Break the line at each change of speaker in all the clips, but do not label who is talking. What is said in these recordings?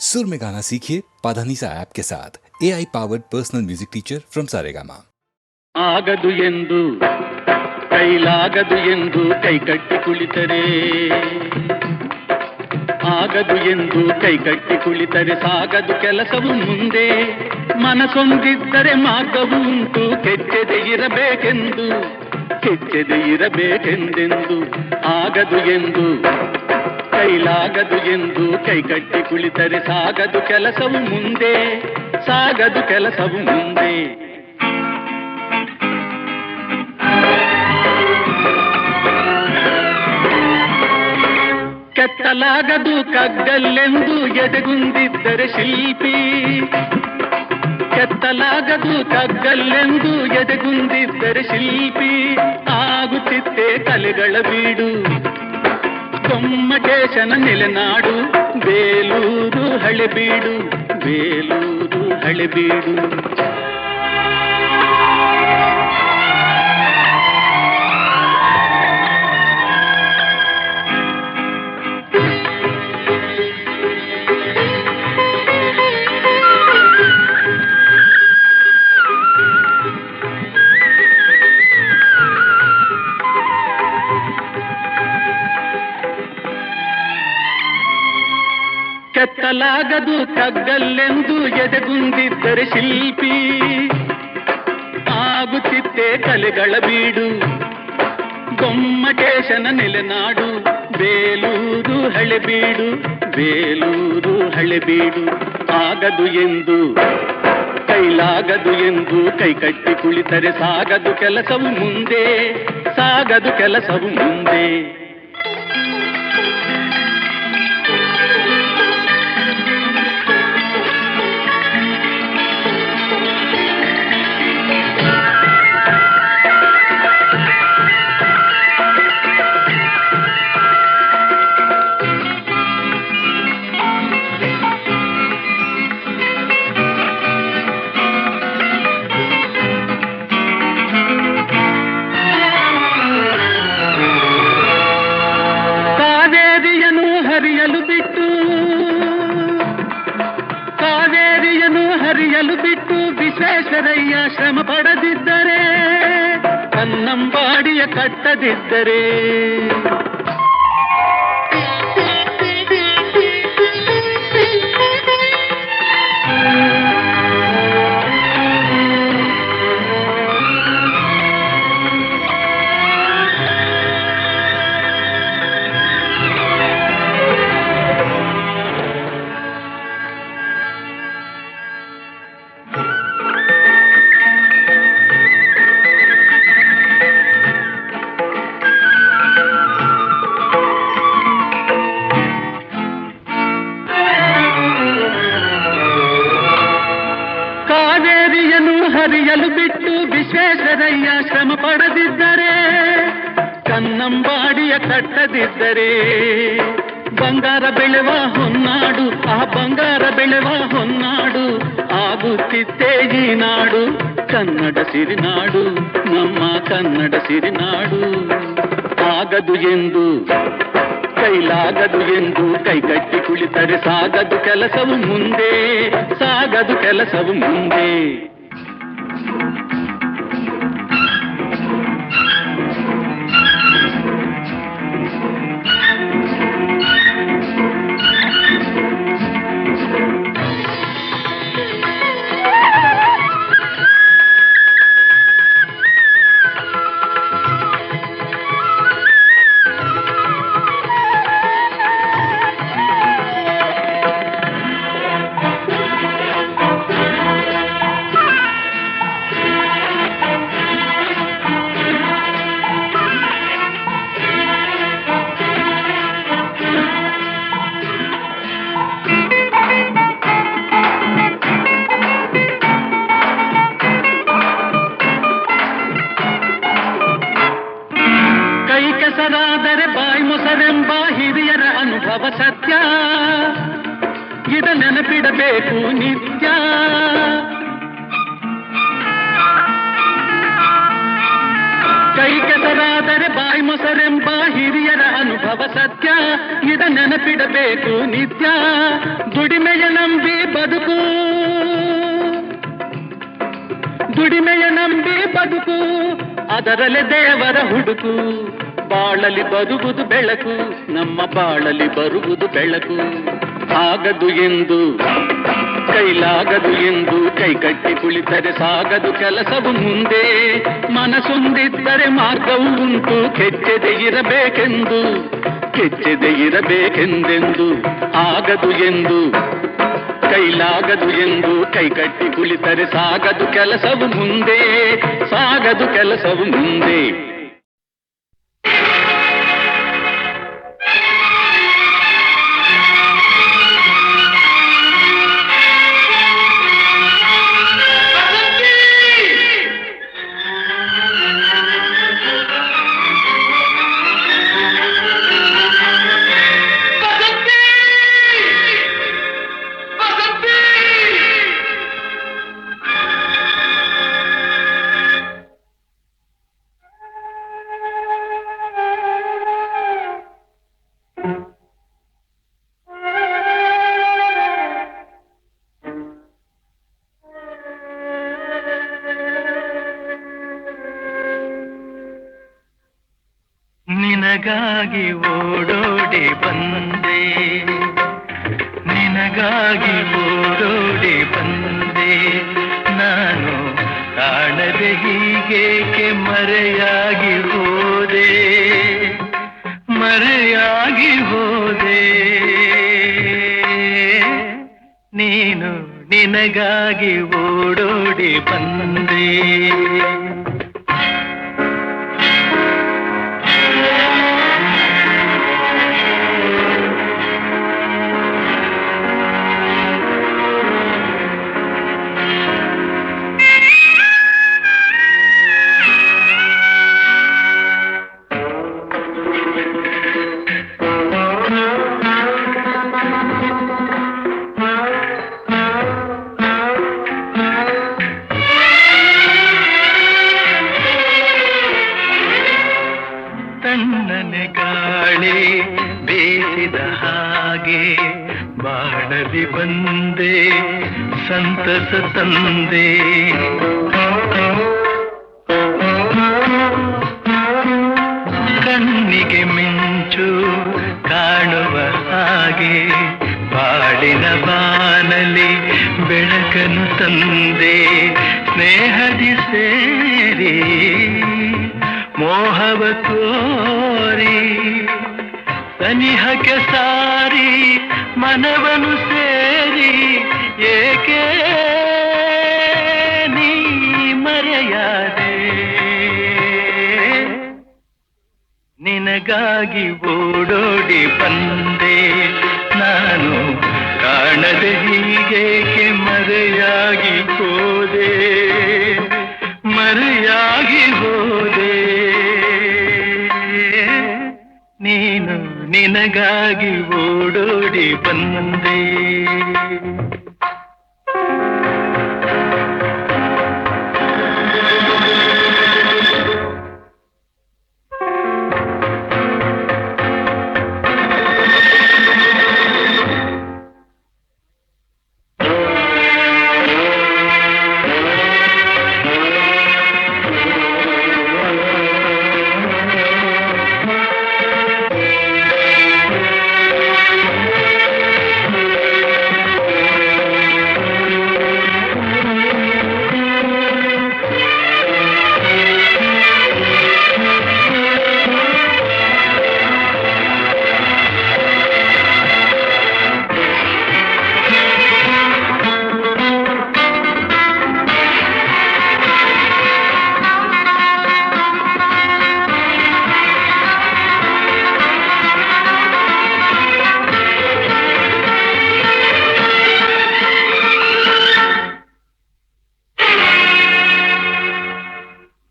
सुर में गाना सीखिए पाधानीसा ऐप के साथ AI powered personal music teacher from Saregama.
ಆಗದು ಎಂದು ಕೈಲಾಗದು ಎಂದು ಕೈಕಟ್ಟಿ ಕುಳಿತರೆ, ಆಗದು ಎಂದು ಕೈಕಟ್ಟಿ ಕುಳಿತರೆ ಸಾಗದು ಕೆಲಸವು ಮುಂದೆ. ಮನಸೊಂದಿದ್ದರೆ ಮಾರ್ಗವು ಉಂಟು, ಕೆಚ್ಚದೆ ಇರಬೇಕೆಂದು ಕೆಚ್ಚದೆ ಇರಬೇಕೆಂದೆಂದು. ಆಗದು ಎಂದು ಕೈಲಾಗದು ಎಂದು ಕೈಕಟ್ಟಿ ಕುಳಿತರೆ ಸಾಗದು ಕೆಲಸವು ಮುಂದೆ, ಸಾಗದು ಕೆಲಸವು ಮುಂದೆ. ಕೆತ್ತಲಾಗದು ಕಗ್ಗಲ್ಲೆಂದು ಎದೆಗುಂದಿದ್ದರೆ ಶಿಲ್ಪಿ, ಕೆತ್ತಲಾಗದು ಕಗ್ಗಲ್ಲೆಂದು ಎದೆಗುಂದಿದ್ದರೆ ಶಿಲ್ಪಿ. ಆಗುತ್ತಿತ್ತೆ ಕಲೆಗಳ ಬೀಡು, ಗೊಮ್ಮಟೇಶನ ನೆಲೆನಾಡು, ಬೇಲೂರು ಹಳೆಬೀಡು, ಬೇಲೂರು ಹಳೆಬೀಡು. ಕೆತ್ತಲಾಗದು ಕಗ್ಗಲ್ಲೆಂದು ಎದೆಗುಂದಿದ್ದರೆ ಶಿಲ್ಪಿ. ಆಗುತ್ತಿತ್ತೆ ಕಲೆಗಳ ಬೀಡು, ಗೊಮ್ಮಟೇಶನ ನೆಲೆನಾಡು, ಬೇಲೂರು ಹಳೆಬೀಡು, ಬೇಲೂರು ಹಳೆಬೀಡು. ಆಗದು ಎಂದು ಕೈಲಾಗದು ಎಂದು ಕೈಕಟ್ಟಿ ಕುಳಿತರೆ ಸಾಗದು ಕೆಲಸವು ಮುಂದೆ, ಸಾಗದು ಕೆಲಸವು ಮುಂದೆ. ಹರಿಯಲು ಬಿಟ್ಟು ವಿಶ್ವೇಶ್ವರಯ್ಯ ಶ್ರಮ ಪಡದಿದ್ದರೆ, ಕನ್ನಂಬಾಡಿಯ ಕಟ್ಟದಿದ್ದರೆ, ಹರಿಯಲು ಬಿಟ್ಟು ವಿಶ್ವೇಶ್ವರಯ್ಯ ಶ್ರಮ ಪಡದಿದ್ದರೆ, ಕನ್ನಂಬಾಡಿಯ ಕಟ್ಟದಿದ್ದರೆ, ಬಂಗಾರ ಬೆಳೆವ ಹೊನ್ನಾಡು, ಆ ಬಂಗಾರ ಬೆಳೆವ ಹೊನ್ನಾಡು ಆಗುತ್ತಿತ್ತೇ ಈ ನಾಡು, ಕನ್ನಡ ಸಿರಿನಾಡು, ನಮ್ಮ ಕನ್ನಡ ಸಿರಿನಾಡು. ಆಗದು ಎಂದು ಕೈಲಾಗದು ಎಂದು ಕೈಕಟ್ಟಿ ಕುಳಿತರೆ ಸಾಗದು ಕೆಲಸವು ಮುಂದೆ, ಸಾಗದು ಕೆಲಸವು ಮುಂದೆ. ಕೆಸರಾದರೆ ಬಾಯಿ ಮೊಸರೆಂಬ ಹಿರಿಯರ ಅನುಭವ ಸತ್ಯ, ಇದ ನೆನಪಿಡಬೇಕು ನಿತ್ಯ. ಕೈ ಕೆಸರಾದರೆ ಬಾಯಿ ಮೊಸರೆಂಬ ಹಿರಿಯರ ಅನುಭವ ಸತ್ಯ, ಇದ ನೆನಪಿಡಬೇಕು ನಿತ್ಯ. ದುಡಿಮೆಯ ನಂಬಿ ಬದುಕು, ದುಡಿಮೆಯ ನಂಬಿ ಬದುಕು, ಅದರಲ್ಲೇ ದೇವರ ಹುಡುಕು. ಬಾಳಲಿ ಬರುವುದು ಬೆಳಕು, ನಮ್ಮ ಬಾಳಲಿ ಬರುವುದು ಬೆಳಕು. ಆಗದು ಎಂದು ಕೈಲಾಗದು ಎಂದು ಕೈ ಕಟ್ಟಿ ಕುಳಿತರೆ ಸಾಗದು ಕೆಲಸವು ಮುಂದೆ. ಮನಸ್ಸೊಂದಿದ್ದರೆ ಮಾರ್ಗವು ಉಂಟು, ಕೆಚ್ಚದೆ ಇರಬೇಕೆಂದು, ಕೆಚ್ಚದೆ ಇರಬೇಕೆಂದೆಂದು. ಆಗದು ಎಂದು ಕೈಲಾಗದು ಎಂದು ಕೈ ಕಟ್ಟಿ ಕುಳಿತರೆ ಸಾಗದು ಕೆಲಸವು ಮುಂದೆ, ಸಾಗದು ಕೆಲಸವು ಮುಂದೆ. ನಿನಗಾಗಿ ಓಡೋಡಿ ಬಂದೆ, ನಿನಗಾಗಿ ಓಡೋಡಿ ಬಂದೆ. ನಾನು ಕಾಣದೆ ಹೀಗೇಕೆ ಮರೆಯಾಗಿ ಹೋದೆ, ಮರೆಯಾಗಿ ಹೋದೆ. ನೀನು ನಿನಗಾಗಿ ಓಡೋಡಿ ಬಂದೆ. ತಣ್ಣನೆ ಗಾಳಿ ಬೇಸಿದ ಹಾಗೆ ಬಾಳಲಿ ಬಂದೆ, ಸಂತಸ ತಂದೆ. ಕಣ್ಣಿಗೆ ಮಿಂಚು ಕಾಣುವ ಹಾಗೆ ಬಾಳಿನ ಬಾನಲಿ ಬೆಳಕನ್ನು ತಂದೆ. ಸ್ನೇಹದಿ ಸೇರಿ ಮೋಹವ ತೋರಿ ಸನಿಹಕ್ಕೆ ಸಾರಿ ಮನವನು ಸೇರಿ ಏಕೆ ನೀ ಮರೆಯಾದೆ. ನಿನಗಾಗಿ ಓಡೋಡಿ ಬಂದೆ, ನಾನು ಕಾಣದೆ ಹೀಗೇಕೆ ಮರೆಯಾಗಿ ಹೋದೆ, ಮರೆಯಾಗಿ ಹೋದೆ. ನೀನು ನಿನಗಾಗಿ ಓಡೋಡಿ ಬಂದೆ.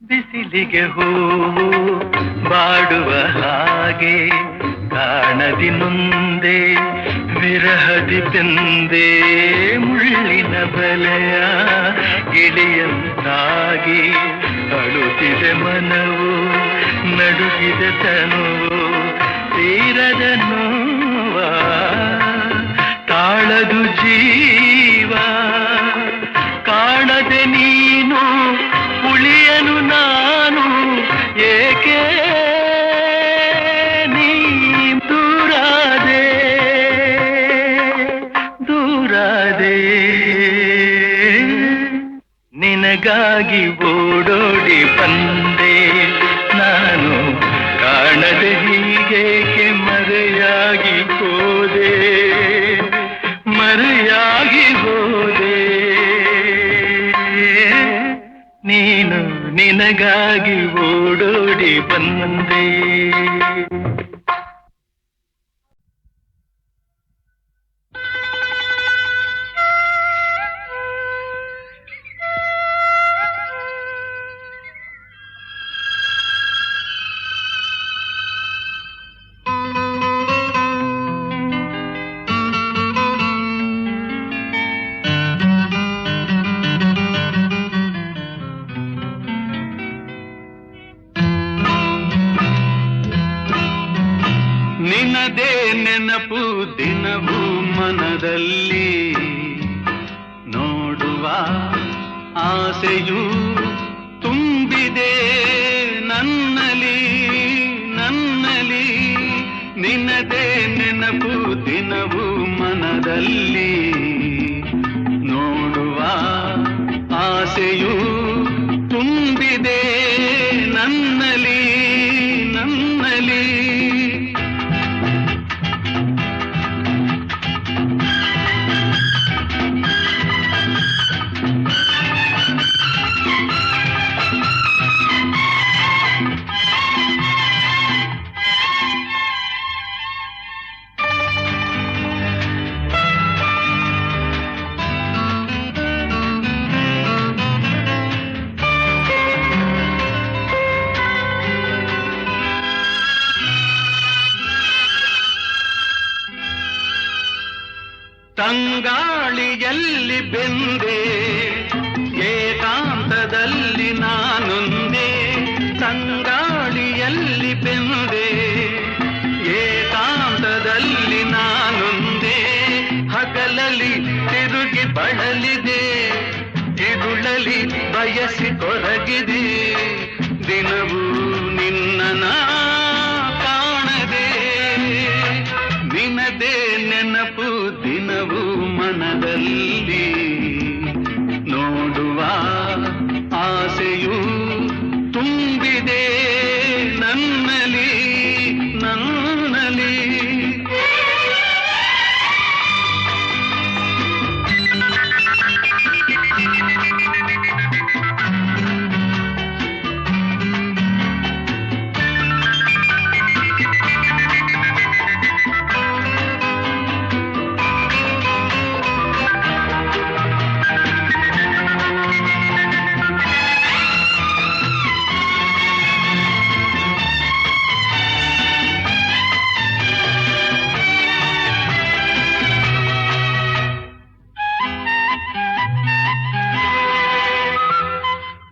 ಬಿಸಿಲಿಗೆ ಹೂವು ಬಾಡುವ ಹಾಗೆ ಕಾಣದಿ ನೊಂದೆ, ವಿರಹದಿ ಬೆಂದೆ. ಮುಳ್ಳಿನ ಬಲೆಯ ಗಿಳಿಯಂತಾಗಿ ಅಳುತ್ತಿದೆ ಮನವು, ನಡುಗಿದೆ ತನುವು, ತೀರದ ನೋವ ತಾಳದು ಜೀವ. ಕಾಣದೆ ನೀನು ಉಳಿಯನು ನಾನು, ಏಕೆ ನೀ ದೂರಾದೆ ದೂರಾದೆ. ನಿನಗಾಗಿ ಓಡೋಡಿ ಬಂದೆ ನಾನು, ಕಾಣದೆ ಹೀಗೇಕೆ ಮರೆಯಾಗಿ ಹೋದೆ, ಮರೆಯಾಗಿ ಹೋದೆ. ನೀನು ನಿನಗಾಗಿ ಓಡೋಡಿ ಬಂದೆ.
ನಿನದೇ ನೆನಪು ದಿನವೂ ಮನದಲ್ಲಿ, ನೋಡುವ ಆಸೆಯೂ ತುಂಬಿದೆ ನನ್ನಲಿ ನನ್ನಲಿ. ನಿನದೇ ನೆನಪು ದಿನವೂ ಮನದಲ್ಲಿ, ನೋಡುವ ಆಸೆಯೂ ತುಂಬಿದೆ ನನ್ನಲಿ ನನ್ನಲಿ. ತಂಗಾಳಿಯಲ್ಲಿ ಬೆಂದೆ ಏಕಾಂತದಲ್ಲಿ ನಾನೊಂದೇ, ತಂಗಾಳಿಯಲ್ಲಿ ಬೆಂದೆ ಏಕಾಂತದಲ್ಲಿ ನಾನೊಂದೇ. ಹಗಲಲ್ಲಿ ತಿರುಗಿ ಬಳಲಿದೆ, ಇರುಳಲಿ ಬಯಸಿ ಕೊರಗಿದೆ, ದಿನವೂ ನಿನ್ನ ಕಾಣದೆ. ನಿನದೇ ನೆನಪು ದಿನವೂ ಮನದಲ್ಲಿ, ನೋಡುವ ಆಸೆಯೂ ತುಂಬಿದೆ ನನ್ನಲಿ ನನ್ನಲಿ.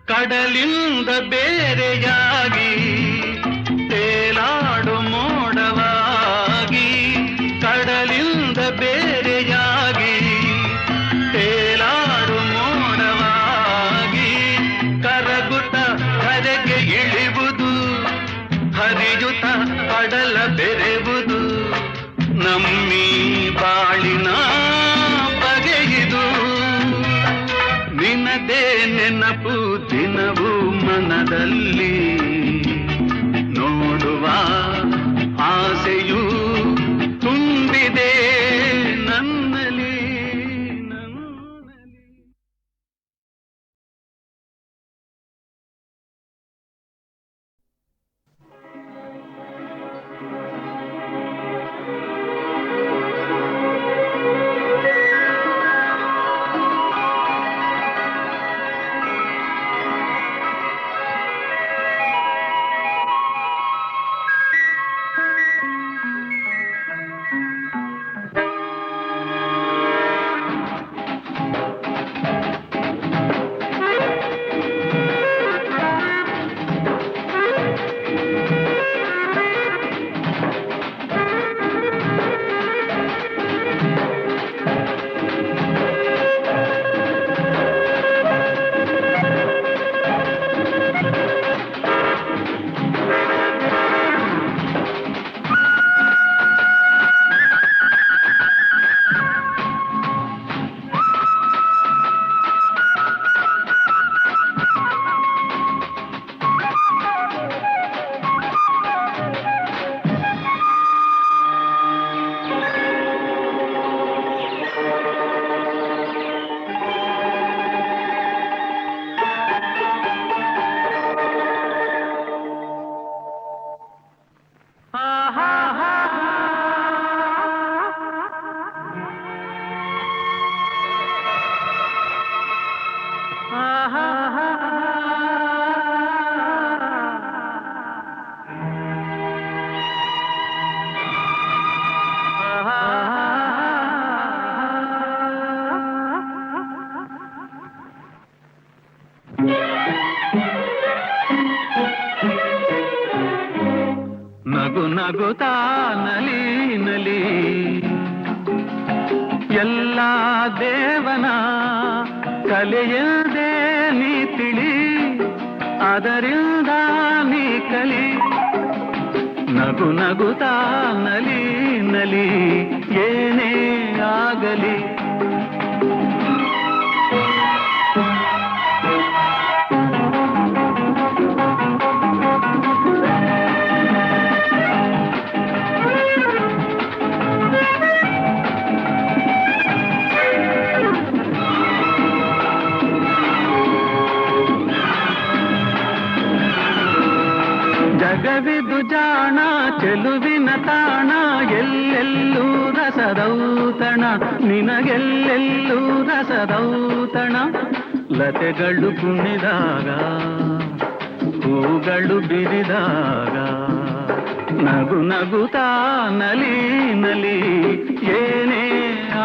ಕಡಲಿಂದ ಬೇರೆಯಾಗಿ ತೇಲಾಡು ಮೋಡವಾಗಿ, ಕಡಲಿಂದ ಬೇರೆಯಾಗಿ ತೇಲಾಡು ಮೋಡವಾಗಿ, ಕರಗುತ್ತ ಕರೆಗೆ ಇಳಿವುದು, ಹರಿಯುತ್ತ ಕಡಲ ಬೆರೆವುದು, ನಮ್ಮಿ ಬಾಳಿನ ಬಗೆಯಿದು. ನಿನದೇ ನೆನಪು ದಿನವೂ ಮನದಲ್ಲಿ, ನೋಡುವ ಆಸೆಯೂ ತುಂಬಿದೆ ನನ್ನಲಿ ನನ್ನಲಿ. ನಗು ನಗುತ್ತಾ ನಲಿ ನಲಿ ಎಲ್ಲ ದೇವನ ಕಲೆಯದೇ ನೀ ತಿಳಿ, ಅದರಿಂದ ನೀ ಕಲಿ. ನಗು ನಗುತ್ತಾ ನಲಿ ನಲಿ ಏನೇ ಆಗಲಿ. ಜಗವಿದು ಜಾಣ ಚೆಲುವಿನ ತಾಣ, ಎಲ್ಲೆಲ್ಲೂ ರಸದೌತಣ, ನಿನಗೆಲ್ಲೆಲ್ಲೂ ರಸದೌತಣ. ಲತೆಗಳು ಕುಣಿದಾಗ, ಹೂಗಳು ಬಿರಿದಾಗ, ನಗು ನಗುತ್ತಾ ನಲಿ ನಲಿ ಏನೇ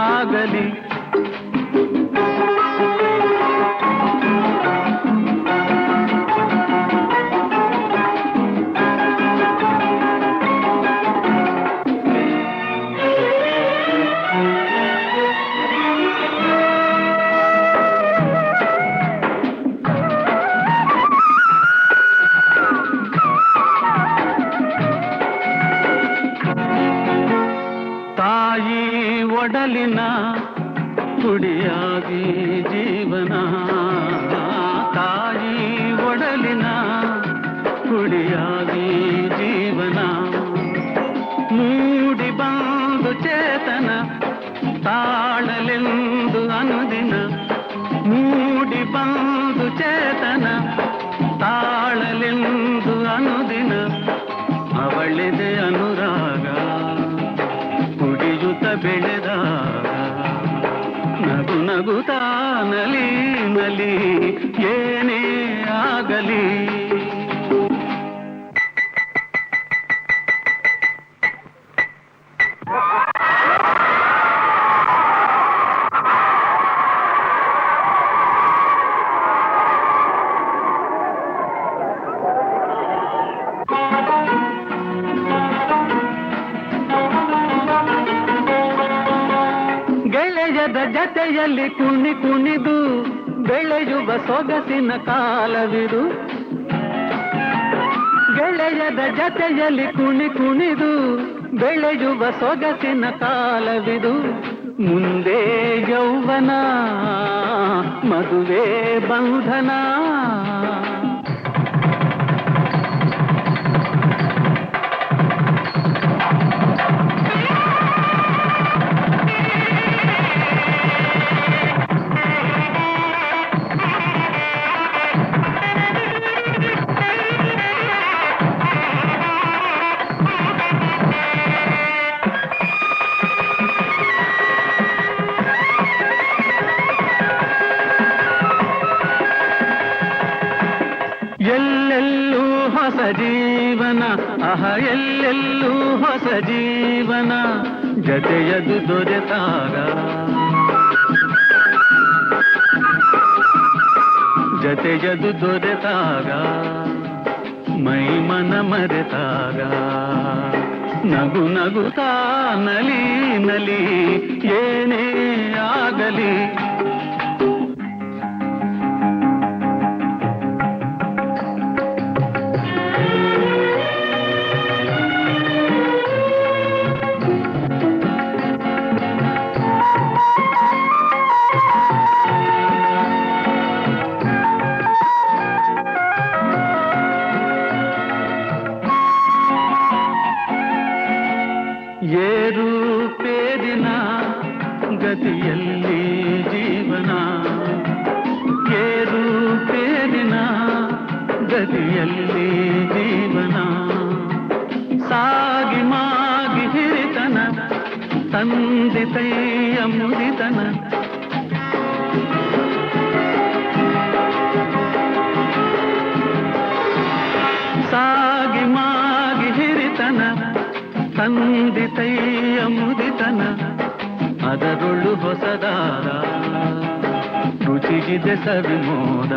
ಆಗಲಿ. ತಾಯಿ ಒಡಲಿನ ಕುಡಿಯಾಗಿ ಜೀವನ, ತಾಯಿ ಒಡಲಿನ ಕುಡಿಯಾಗಿ ಜೀವನ. ಮೂಡಿ ಬಂದು ಚೇತನ ತಾಳಲೆಂದು ಅನುದಿನ, ಮೂಡಿ ಬಂದು ಚೇತನ ತಾಳಲೆಂದು ಅನುದಿನ. ಅವಳಿದೆ ಅನುರಾಗ ಕುಡಿಯುತ್ತ ಬೆಳೆದಾಗ, ನಗು ನಗುತ್ತಾ ನಲಿ ನಲಿ ಏನೇ ಆಗಲಿ. ಗೆಳೆಯದ ಜತೆಯಲ್ಲಿ ಕುಣಿ ಕುಣಿದು ಬೆಳೆಯುವ ಸೊಗಸಿನ ಕಾಲವಿದು. ಗೆಳೆಯದ ಜತೆಯಲ್ಲಿ ಕುಣಿ ಕುಣಿದು ಬೆಳೆಯುವ ಸೊಗಸಿನ ಕಾಲವಿದು. ಮುಂದೆ ಯೌವನ ಮದುವೆ ಬಂಧನ, ಎಲ್ಲೆಲ್ಲೂ ಹೊಸ ಜೀವನ, ಆಹ ಎಲ್ಲೆಲ್ಲೂ ಹೊಸ ಜೀವನ. ಜತೆಯದು ದೊರೆತಾಗ, ಜತೆಯದು ದೊರೆತಾಗ, ಮೈ ಮನ ಮರೆತಾಗ, ನಗು ನಗುತ್ತಾ ನಲಿ ನಲಿ ಏನೇ ಆಗಲಿ. ಏರುಪೇರಿನ ಗತಿಯಲ್ಲಿ ಜೀವನ, ಏರುಪೇರಿನ ಗತಿಯಲ್ಲಿ ಜೀವನ. ಸಾಗಿ ಮಾಗಿ ಹಿರಿತನ, ತಂದೆ ತೈಯ ಮುರಿತನ, ತಂದಿತೈಯ ಮುದಿತನ ಅದರೊಳ್ಳು ಹೊಸದಾದ ರುಚಿಗಿದೆ ಸವಿಮೋದ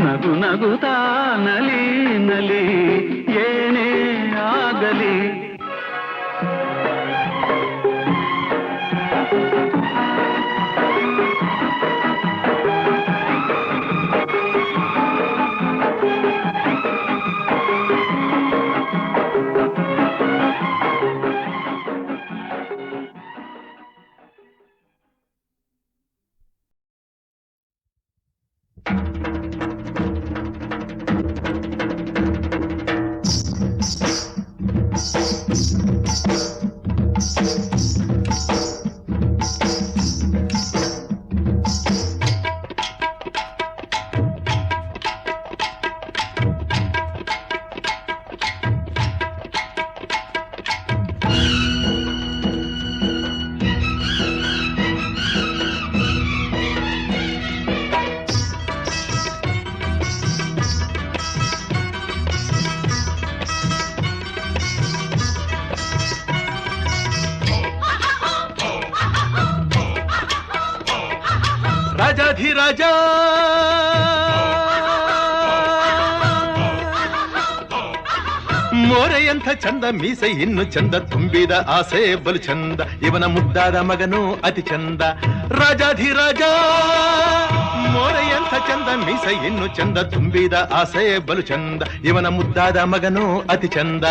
ನಗು ನಗುತ್ತಾ ನಲಿ ನಲಿ ಏನೇ ಆಗಲಿ
ರಾಜಾಧಿರಾಜ ಮೋರೆಯಂಥ ಚಂದ ಮೀಸೆ ಇನ್ನು ಚಂದ ತುಂಬಿದ ಆಸೆ ಬಲು ಚಂದ ಇವನ ಮುದ್ದಾದ ಮಗನು ಅತಿ ಚಂದ ರಾಜಾಧಿರಾಜ ಮೋರೆಯಂಥ ಚಂದ ಮೀಸೆ ಇನ್ನು ಚಂದ ತುಂಬಿದ ಆಸೆ ಬಲು ಚಂದ ಇವನ ಮುದ್ದಾದ ಮಗನು ಅತಿ ಚಂದ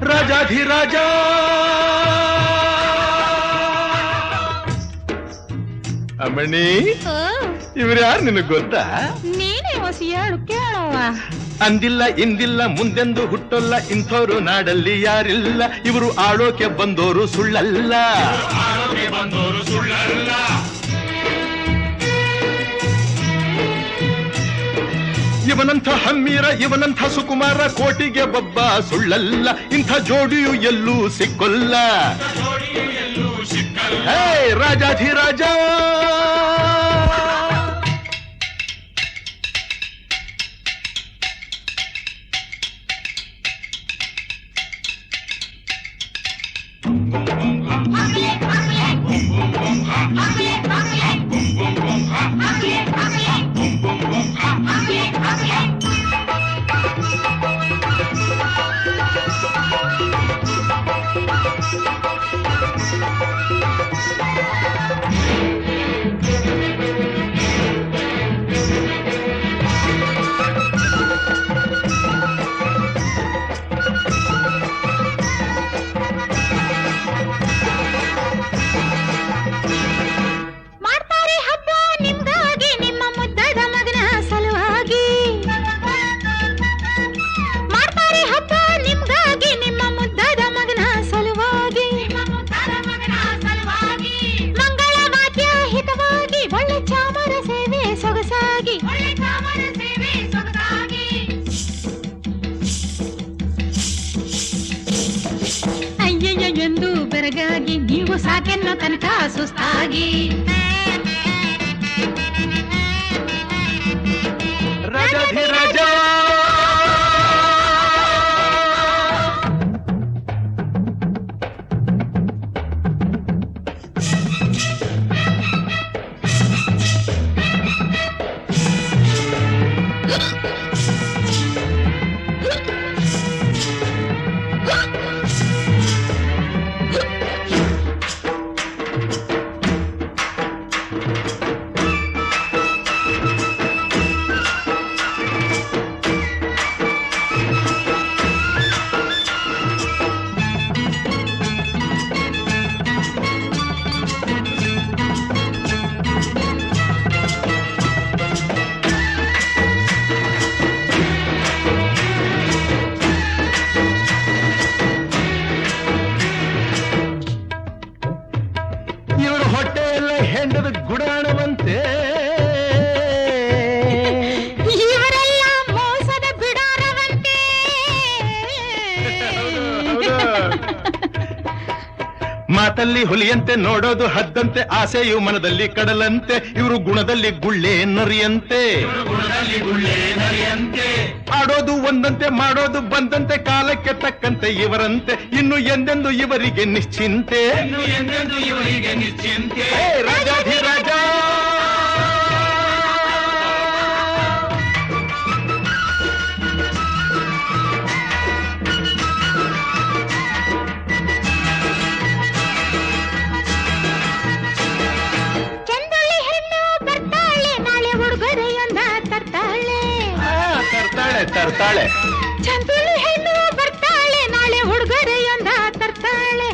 ರಾಜಾಧಿರಾಜ ಅಮ್ಮಣ್ಣಿ ಇವ್ರು ಯಾರು ನಿನಗ್ ಗೊತ್ತಾ?
ನೀನೇ ಹೊಸ ಹೇಳು ಕೇಳವ್ವ.
ಅಂದಿಲ್ಲ ಇಂದಿಲ್ಲ ಮುಂದೆಂದು ಹುಟ್ಟೊಲ್ಲ ಇಂಥವ್ರು ನಾಡಲ್ಲಿ ಯಾರಿಲ್ಲ ಇವರು ಆಳೋಕೆ ಬಂದೋರು ಸುಳ್ಳಲ್ಲ ಇವನಂಥ ಹಮ್ಮೀರ ಇವನಂಥ ಸುಕುಮಾರ ಕೋಟಿಗೆ ಒಬ್ಬ ಸುಳ್ಳಲ್ಲ ಇಂಥ ಜೋಡಿಯು ಎಲ್ಲೂ ಸಿಕ್ಕೊಲ್ಲ ಹೇ ರಾಜಾಧಿರಾಜ
ಎಂದು ಬೆರಗಾಗಿ ನೀವು ಸಾಕೆನ್ನೋ ತನಕ ಸುಸ್ತಾಗಿ
ರಾಜಾಧಿರಾಜ ಮಾತಲ್ಲಿ ಹುಲಿಯಂತೆ ನೋಡೋದು ಹದ್ದಂತೆ ಆಸೆಯು ಮನದಲ್ಲಿ ಕಡಲಂತೆ ಇವರು ಗುಣದಲ್ಲಿ ಗುಳ್ಳೆ ನರಿಯಂತೆ ಆಡೋದು ಒಂದಂತೆ ಮಾಡೋದು ಬಂದಂತೆ ಕಾಲಕ್ಕೆ ತಕ್ಕಂತೆ ಇವರಂತೆ ಇನ್ನು ಎಂದೆಂದು ಇವರಿಗೆ ನಿಶ್ಚಿಂತೆ ಹೇ ರಾಜಾಧಿರಾಜ
ಚಂದುಳ್ಳಿ ಹೆಣ್ಣು ಬರ್ತಾಳೆ ನಾಳೆ ಉಡುಗೊರೆಯೊಂದ ತರ್ತಾಳೆ
ತರ್ತಾಳೆ
ಚಂದುಳ್ಳಿ ಹೆಣ್ಣು ಬರ್ತಾಳೆ ನಾಳೆ ಉಡುಗೊರೆಯೊಂದ ತರ್ತಾಳೆ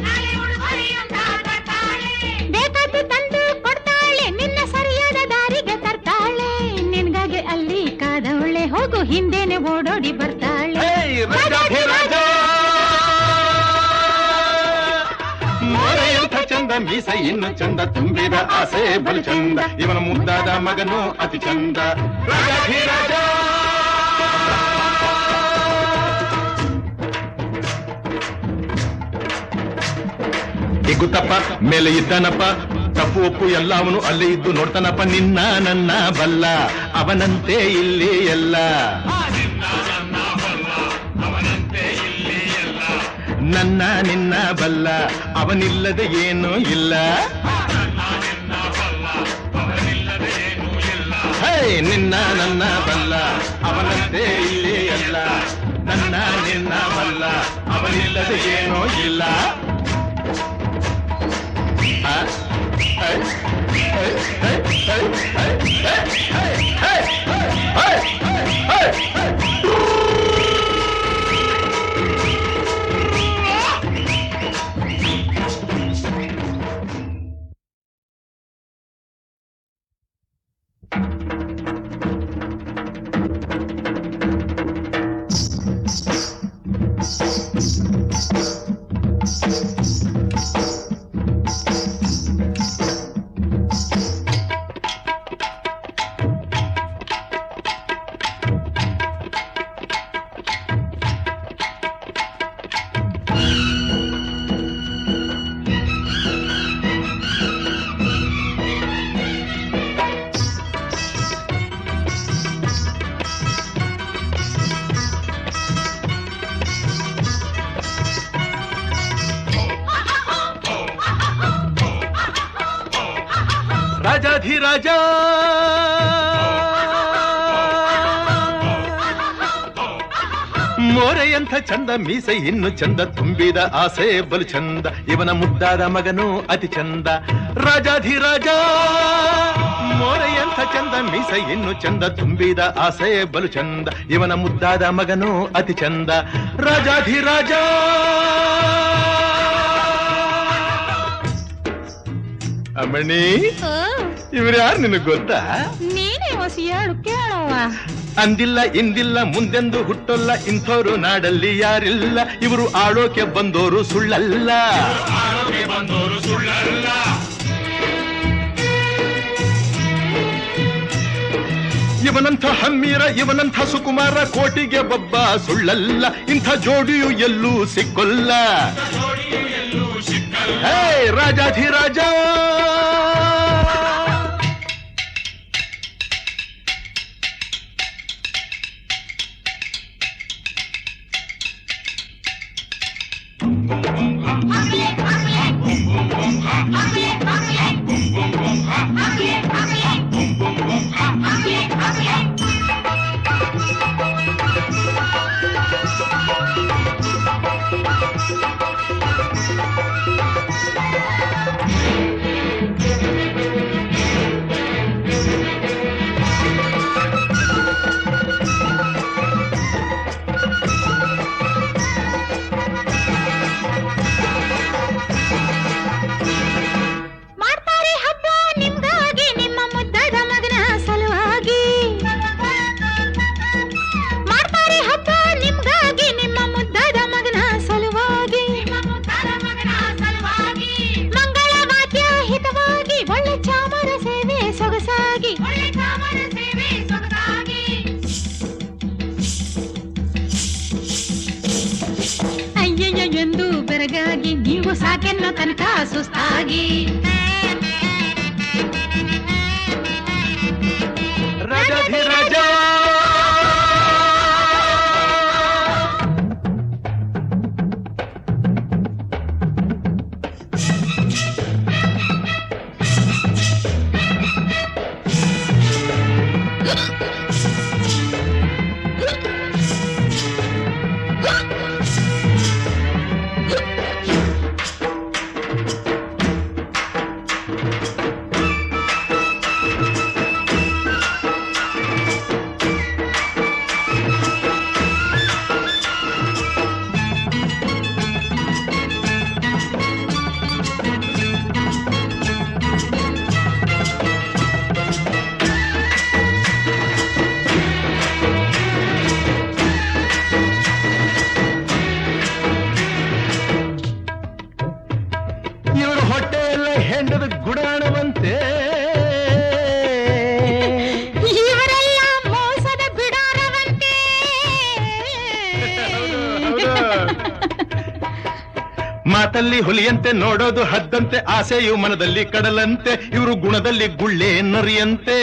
ಬೇಕಾದ್ದು ತಂದು ಕೊಡ್ತಾಳೆ ನಿನ್ನ ಸರಿಯಾದ ದಾರಿಗೆ ತರ್ತಾಳೆ ನಿನ್ಗಾಗಿ ಅಲ್ಲಿ ಕಾದವಳೆ ಹೋಗು ಹಿಂದೆನೆ ಓಡೋಡಿ ಬರ್ತಾಳೆ
ಹೇ ರಾಜಾಧಿರಾಜ ಮೋರೆಯಂಥ ಚಂದ ಮೀಸ ಇನ್ನು ಚಂದ ತುಂಬಿದ ಆಸೆ ಬಲು ಚಂದ ಇವನ ಮುದ್ದಾದ ಮಗನು ಅತಿ ಚಂದ ರಾಜಾಧಿರಾಜ ಇಗುತ್ತಪ್ಪ ಮೇಲೆ ಇದ್ದಾನಪ್ಪ ತಪ್ಪು ಒಪ್ಪು ಎಲ್ಲ ಅವನು ಅಲ್ಲೇ ಇದ್ದು ನೋಡ್ತಾನಪ್ಪ ನಿನ್ನ ನನ್ನ ಬಲ್ಲ ಅವನಂತೆ ಇಲ್ಲಿ ಎಲ್ಲ ನನ್ನ ನಿನ್ನ ಬಲ್ಲ ಅವನಿಲ್ಲದೆ ಏನೂ ಇಲ್ಲ ಹೇ ನಿನ್ನ ನನ್ನ ಬಲ್ಲ ಅವನಂತೆ ಇಲ್ಲಿ ಎಲ್ಲ ನನ್ನ ನಿನ್ನ ಬಲ್ಲ ಅವನಿಲ್ಲದೆ ಏನೂ ಇಲ್ಲ ರಾಜಾಧಿರಾಜ ಮೋರೆಯಂಥ ಚಂದ ಮೀಸೆ ಇನ್ನು ಚಂದ ತುಂಬಿದ ಆಸೆ ಬಲು ಚಂದ ಇವನ ಮುದ್ದಾದ ಮಗನು ಅತಿ ಚಂದ ರಾಜಾಧಿರಾಜ ಮೋರೆಯಂಥ ಚಂದ ಮೀಸೆ ಇನ್ನು ಚಂದ ತುಂಬಿದ ಆಸೆ ಬಲು ಚಂದ ಇವನ ಮುದ್ದಾದ ಮಗನು ಅತಿ ಚಂದ ರಾಜಾಧಿರಾಜ ಅಮ್ಮಣಿ ಇವ್ರು ಯಾರು ನಿನಗ್ ಗೊತ್ತಾ
ನೀನೇ ಹೊಸ ಹೇಳು ಕೇಳವ್ವ
ಅಂದಿಲ್ಲ ಇಂದಿಲ್ಲ ಮುಂದೆಂದು ಹುಟ್ಟೊಲ್ಲ ಇಂಥವ್ರು ನಾಡಲ್ಲಿ ಯಾರಿಲ್ಲ ಇವರು ಆಳೋಕೆ ಬಂದೋರು ಸುಳ್ಳಲ್ಲ ಇವನಂಥ ಹಮ್ಮೀರ ಇವನಂಥ ಸುಕುಮಾರ ಕೋಟಿಗೆ ಒಬ್ಬ ಸುಳ್ಳಲ್ಲ ಇಂಥ ಜೋಡಿಯು ಎಲ್ಲೂ ಸಿಕ್ಕೊಲ್ಲ ಹೇ ರಾಜಾಧಿರಾಜ
ಎಂದು ಬೆರಗಾಗಿ ನೀವು ಸಾಕೆನ್ನೋ ತನಕ ಸುಸ್ತಾಗಿ
ರಾಜಾಧಿರಾಜ ಇವರು ಹೊಟ್ಟೆಯಲ್ಲ ಹೆಂಡದ ಗುಡಾಣವಂತೆ
ಇವರೆಲ್ಲ ಮೋಸದ ಬಿಡಾರವಂತೆ
ಮಾತಲ್ಲಿ ಹುಲಿಯಂತೆ ನೋಡೋದು ಹದ್ದಂತೆ ಆಸೆಯು ಮನದಲ್ಲಿ ಕಡಲಂತೆ ಇವರು ಗುಣದಲ್ಲಿ ಗುಳ್ಳೆ ನರಿಯಂತೆ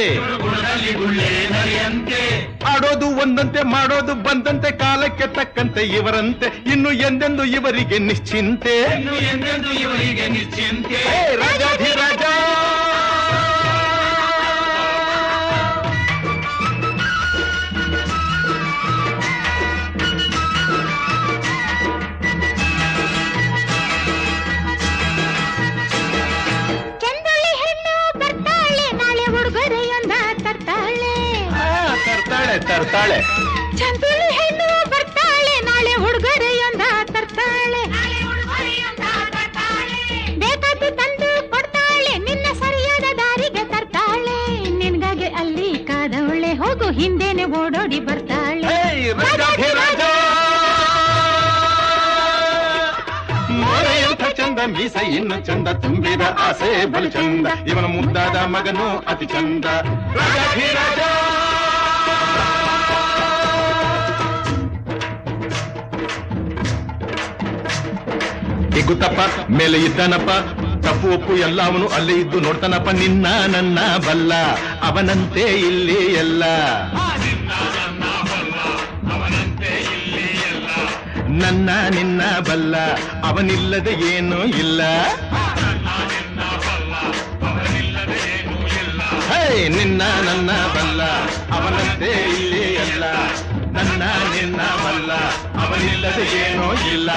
ಆಡೋದು ಒಂದಂತೆ ಮಾಡೋದು ಬಂದಂತೆ ಕಾಲಕ್ಕೆ ತಕ್ಕಂತೆ ಇವರಂತೆ ಇನ್ನು ಎಂದೆಂದು ಇವರಿಗೆ ನಿಶ್ಚಿಂತೆ ಹೇ ರಾಜಾಧಿರಾಜ
ಚಂದುಳ್ಳಿ ಹೆಣ್ಣು ಬರ್ತಾಳೆ ನಾಳೆ ಉಡುಗೊರೆಯೊಂದ ತರ್ತಾಳೆ
ತರ್ತಾಳೆ
ಚಂದುಳ್ಳಿ ಹೆಣ್ಣು ಬರ್ತಾಳೆ ನಾಳೆ ಉಡುಗೊರೆಯೊಂದ ತರ್ತಾಳೆ ಬೇಕಾದ್ದು ತಂದು ಕೊಡ್ತಾಳೆ ನಿನ್ನ ಸರಿಯಾದ ದಾರಿಗೆ ತರ್ತಾಳೆ ನಿನ್ಗಾಗಿ ಅಲ್ಲಿ ಕಾದವಳೆ ಹೋಗು ಹಿಂದೆನೆ ಓಡೋಡಿ ಬರ್ತಾಳೆ
ಹೇ ರಾಜಾಧಿರಾಜ ಮೋರೆಯಂಥ ಚಂದ ಮೀಸ ಇನ್ನು ಚಂದ ತುಂಬಿದ ಆಸೆ ಬಲು ಚಂದ ಇವನ ಮುದ್ದಾದ ಮಗನು ಅತಿ ಚಂದ ರಾಜಾಧಿರಾಜ ಇಗುತ್ತಪ್ಪ ಮೇಲೆ ಇದ್ದಾನಪ್ಪ ತಪ್ಪು ಒಪ್ಪು ಎಲ್ಲ ಅವನು ಅಲ್ಲೇ ಇದ್ದು ನೋಡ್ತಾನಪ್ಪ ನಿನ್ನ ನನ್ನ ಬಲ್ಲ ಅವನಂತೆ ಇಲ್ಲಿ ಎಲ್ಲ ನನ್ನ ನಿನ್ನ ಬಲ್ಲ ಅವನಿಲ್ಲದೆ ಏನೂ ಇಲ್ಲ ಹೇ ನಿನ್ನ ನನ್ನ ಬಲ್ಲ ಅವನಂತೆ ಇಲ್ಲಿ ಎಲ್ಲ ನನ್ನ ನಿನ್ನ ಬಲ್ಲ ಅವನಿಲ್ಲದೆ ಏನೂ ಇಲ್ಲ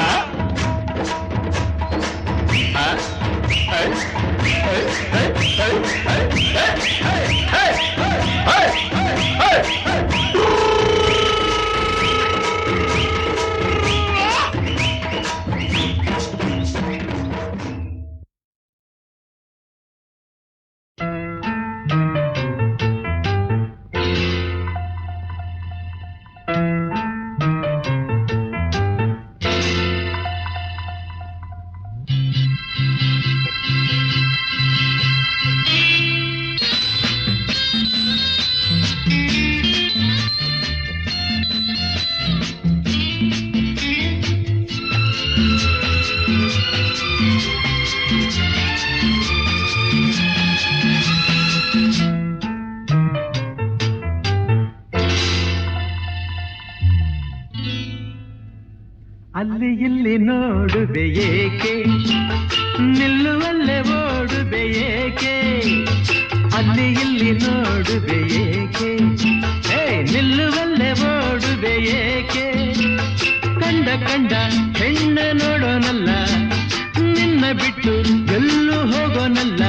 ಅಲ್ಲಿ ಇಲ್ಲಿ ನೋಡುವೆ ಏಕೆ ನಿಲ್ಲುವಲ್ಲೇ ಓಡುವೆ ಏಕೆ ಅಲ್ಲಿ ಇಲ್ಲಿ ನೋಡುವೆ ಏಕೆ ನಿಲ್ಲುವಲ್ಲೇ ಓಡುವೆ ಏಕೆ ಕಂಡ ಕಂಡ ಹೆಣ್ಣ ನೋಡೋನಲ್ಲ ನಿನ್ನ ಬಿಟ್ಟು ಎಲ್ಲೂ ಹೋಗೋನಲ್ಲ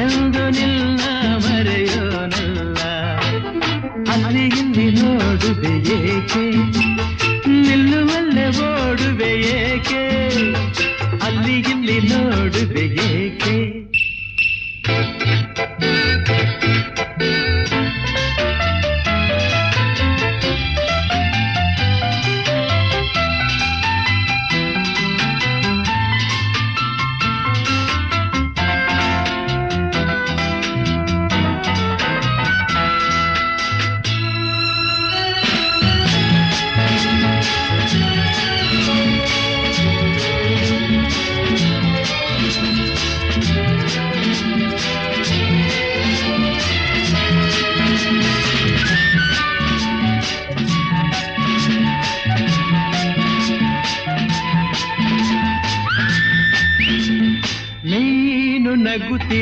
ಎಂದು ನಿನ್ನ ಮರೆಯೋನಲ್ಲ ಅಲ್ಲಿ ಇಲ್ಲಿ ನೋಡುವೆ ಏಕೆ ನಿಲ್ಲುವಲ್ಲೇ ಓಡುವೆ ಏಕೆ ಅಲ್ಲಿ ಇಲ್ಲಿ ನೋಡುವೆ ಏಕೆ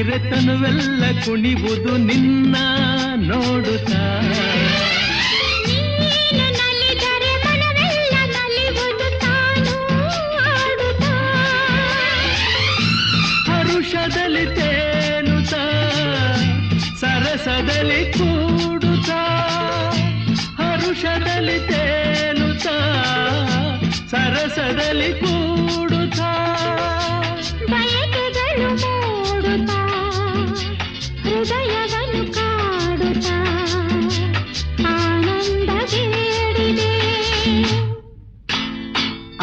ನೋಡಿದರೆ ತನುವೆಲ್ಲ ಕುಣಿವುದು ನಿನ್ನ ನೋಡುತ್ತಾ.
ನೀನು ನಲಿದರೆ ಮನವೆಲ್ಲ ನಲಿವುದು ತಾನು ಆಡುತ್ತಾ.
ಹರುಷದಲ್ಲಿ ತೇಲುತ್ತಾ ಸರಸದಲ್ಲಿ ಕೂಡುತ್ತಾ. ಹರುಷದಲ್ಲಿ ತೇಲುತ್ತಾ ಸರಸದಲ್ಲಿ ಕೂಡುತ್ತಾ.
ಬಯಕೆಗಳು ಮೂಡುತ್ತಾ ಹೃದಯವನ್ನು ಕಾಡುತ್ತಾ ಆನಂದ ಬೇಡಿದೆ.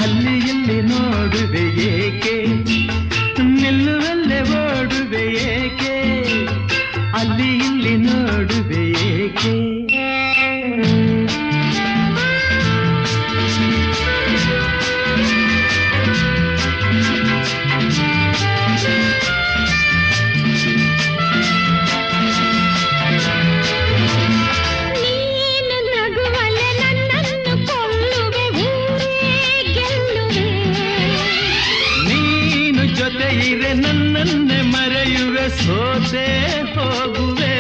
ಅಲ್ಲಿ ಇಲ್ಲಿ ನೋಡುವೆ ಏಕೆ, ನಿಲ್ಲುವಲ್ಲೇ ಓಡುವೆ ಏಕೆ. ಅಲ್ಲಿ ಇಲ್ಲಿ ನೋಡುವೆ ಏಕೆ.
ನೀನು ನಗುವಲೆ ನನ್ನನ್ನು ಕೊಲ್ಲುವೆ ಊರೇ ಗೆಲ್ಲುವೆ.
ನೀನು ಜೊತೆ ಇರೆ ನನ್ನನ್ನೇ ಮರೆಯುವೆ ಸೋತೆ ಹೋಗುವೆ.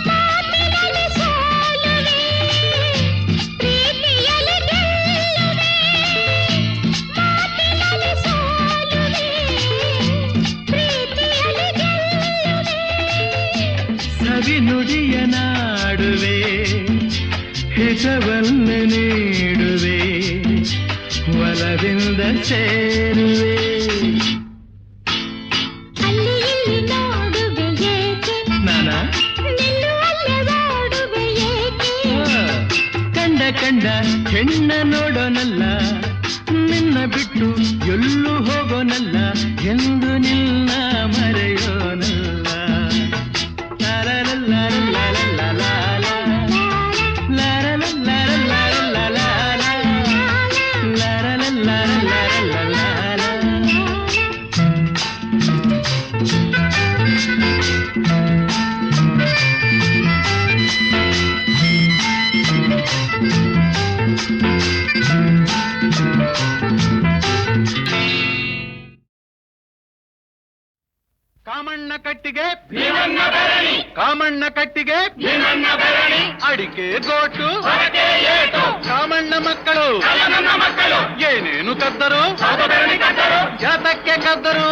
ಮಾತಿನಲ್ಲಿ ಸೋಲುವೆ ಪ್ರೀತಿಯಲ್ಲಿ ಗೆಲ್ಲುವೆ. ಮಾತಿನಲ್ಲಿ ಸೋಲುವೆ ಪ್ರೀತಿಯಲ್ಲಿ ಗೆಲ್ಲುವೆ.
ಸವಿ ನುಡಿಯ ನಾಡುವೆ ಹಿತವನ್ನು ನೀಡುವೆ ಒಲವಿಂದ ಸೇರುವೆ.
ಅಲ್ಲಿ ಇಲ್ಲಿ ನೋಡುವೆ ಏಕೆ,
ನಾನ
ನಿಲ್ಲುವಲ್ಲೇ ಓಡುವೆ ಏಕೆ.
ಕಂಡ ಕಂಡ ಹೆಣ್ಣ ನೋಡೋನಲ್ಲ, ನಿನ್ನ ಬಿಟ್ಟು ಎಲ್ಲೂ ಹೋಗೋನಲ್ಲ, ಎಂದು ನಿನ್ನ ಮರೆಯೋನಲ್ಲ.
ಕಾಮಣ್ಣ ಕಟ್ಟಿಗೆ ಭೀಮಣ್ಣ ಬೆರಣಿ, ಕಾಮಣ್ಣ ಕಟ್ಟಿಗೆ ಭೀಮಣ್ಣ ಬೆರಣಿ, ಅಡಿಕೆ ಗೋಟು ಏಟು, ಕಾಮಣ್ಣ ಮಕ್ಕಳು ನನ್ನ ಮಕ್ಕಳು ಏನೇನು ಕದ್ದರು ಜಾತಕ್ಕೆ ಕದ್ದರು.